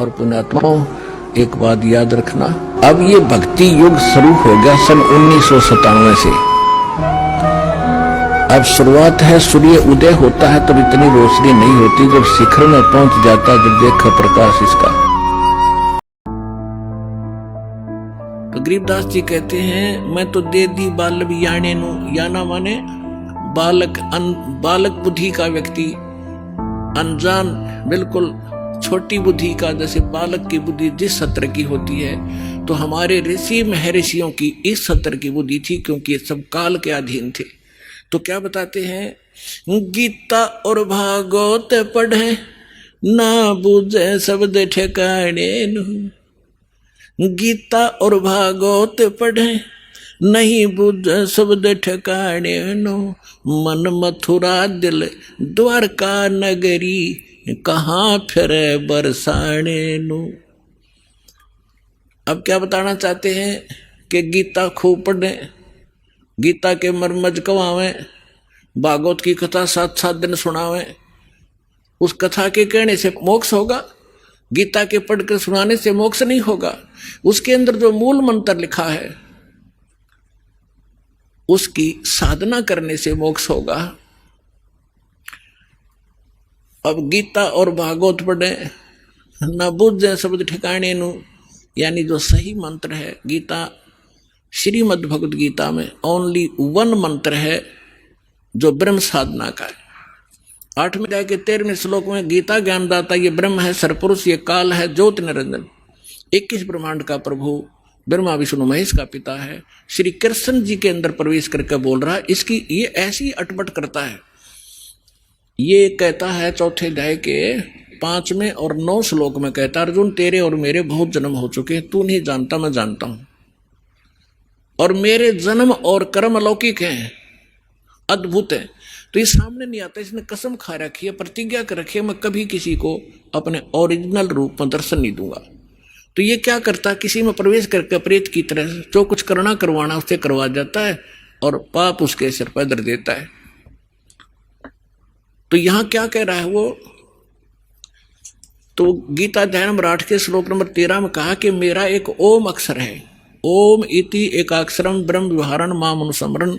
और पुण्यात्माओं, एक बात याद रखना, अब ये भक्ति युग शुरू हो गया सन 1997 से। अब शुरुआत है, सूर्य उदय होता है तब इतनी रोशनी नहीं होती, जब शिखर में पहुंच जाता जब देखा प्रकाश इसका। तो गरीबदास जी कहते हैं, मैं तो दे दी बालव याने नु, याना माने बालक बुद्धि का व्यक्ति, अनजान बिल्कुल छोटी बुद्धि का, जैसे बालक की बुद्धि जिस सत्र की होती है, तो हमारे ऋषि महर्षियों की इस सत्र की बुद्धि थी, क्योंकि ये सब काल के अधीन थे। तो क्या बताते हैं, गीता और भागवत पढ़े ना बुझे शब्द ठिकाने नु, गीता और भागवत पढ़े नहीं बुझे शब्द ठिकाने नो, मन मथुरा दिल द्वारका नगरी, कहाँ फिरे बरसाने नु। अब क्या बताना चाहते हैं कि गीता खूब पढ़े, गीता के मर्मज कवावें, भागवत की कथा 7-7 दिन सुनावें। उस कथा के कहने से मोक्ष होगा, गीता के पढ़कर सुनाने से मोक्ष नहीं होगा। उसके अंदर जो मूल मंत्र लिखा है उसकी साधना करने से मोक्ष होगा। अब गीता और भागवत पढ़े न बुझे शब्द ठिकाने नु, यानी जो सही मंत्र है, गीता श्रीमद् भगवद गीता में ओनली 1 मंत्र है जो ब्रह्म साधना का है। 8वें अध्याय के 13वें श्लोक में गीता ज्ञानदाता ये ब्रह्म है, सरपुरुष ये काल है, ज्योति निरंजन, 21 ब्रह्मांड का प्रभु, ब्रह्मा विष्णु महेश का पिता है, श्री कृष्ण जी के अंदर प्रवेश करके बोल रहा है। इसकी ये ऐसी अटपट करता है, ये कहता है 4थे अध्याय के 5वें और 9 श्लोक में कहता है, अर्जुन तेरे और मेरे बहुत जन्म हो चुके हैं, तू नहीं जानता मैं जानता हूं, और मेरे जन्म और कर्म अलौकिक हैं, अद्भुत है। तो ये सामने नहीं आता, इसने कसम खा रखी है, प्रतिज्ञा कर रखी है, मैं कभी किसी को अपने ओरिजिनल रूप में दर्शन नहीं दूंगा। तो ये क्या करता, किसी में प्रवेश करके प्रेत की तरह जो कुछ करना करवाना उससे करवा जाता है और पाप उसके सिर पर धर देता है। तो यहां क्या कह रहा है वो, तो गीता अध्याय नंबर 8 के श्लोक नंबर 13 में कहा कि मेरा एक ओम अक्षर है, ओम इति एकाक्षरम ब्रह्म विहारण माम अनुस्मरण,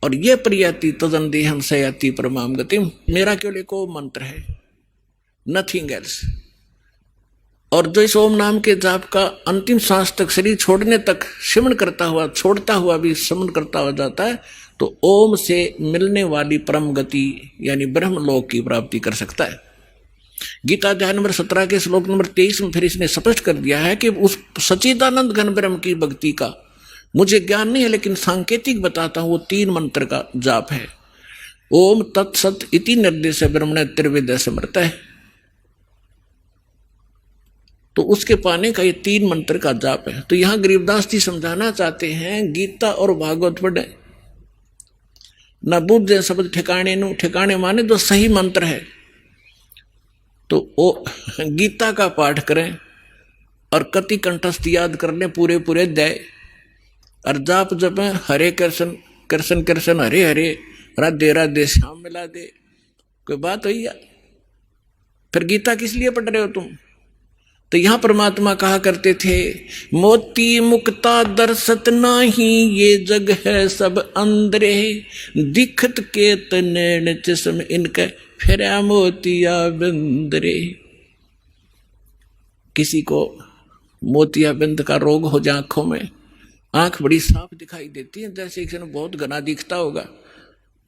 और ये प्रियति तदन देहम सयाति परमाम गतिम, मेरा केवल एक ओम मंत्र है, नथिंग एल्स। और जो इस ओम नाम के जाप का अंतिम सांस तक, शरीर छोड़ने तक सिमरण करता हुआ, छोड़ता हुआ भी सिमरण करता हुआ जाता है, तो ओम से मिलने वाली परम गति यानी ब्रह्म लोक की प्राप्ति कर सकता है। गीता अध्याय नंबर 17 के श्लोक नंबर 23 में फिर इसने स्पष्ट कर दिया है कि उस सच्चिदानंद घन ब्रह्म की भक्ति का मुझे ज्ञान नहीं है, लेकिन सांकेतिक बताता हूं, वो 3 मंत्र का जाप है। ओम तत्सत इति निर्देश ब्रह्मण त्रिवेद समर्थ है, तो उसके पाने का ये 3 मंत्र का जाप है। तो यहां गरीबदास जी समझाना चाहते हैं, गीता और भागवत पढ़े न बुझे शब्द ठिकाने नु, ठिकाने माने जो सही मंत्र है, तो वो गीता का पाठ करें और कति कंठस्थ याद कर लें पूरे अध्याय, और जाप जपें हरे कृष्ण कृष्ण कृष्ण हरे हरे, राधे राधे श्याम मिला दे, कोई बात हुई या? फिर गीता किस लिए पढ़ रहे हो तुम? तो यहां परमात्मा कहा करते थे, मोती मुक्ता दर्शत नाही, ये जग है सब अंदरे, दिखत के तनैन चश्म इनके फिरा मोतिया बिंदरे। किसी को मोतिया बिंद का रोग हो जाए, आंखों में आंख बड़ी साफ दिखाई देती है, जैसे किसी ने बहुत घना दिखता होगा,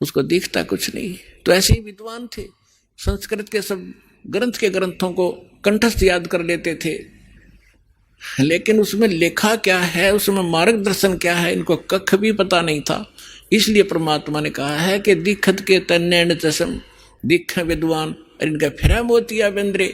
उसको दिखता कुछ नहीं। तो ऐसे ही विद्वान थे, संस्कृत के सब ग्रंथ के ग्रंथों को कंठस्थ याद कर लेते थे, लेकिन उसमें लिखा क्या है, उसमें मार्गदर्शन क्या है, इनको कख भी पता नहीं था। इसलिए परमात्मा ने कहा है कि दिखत के तन्नैन चश्म, दिख विद्वान और इनका फिरा मोतिया बिंदरे।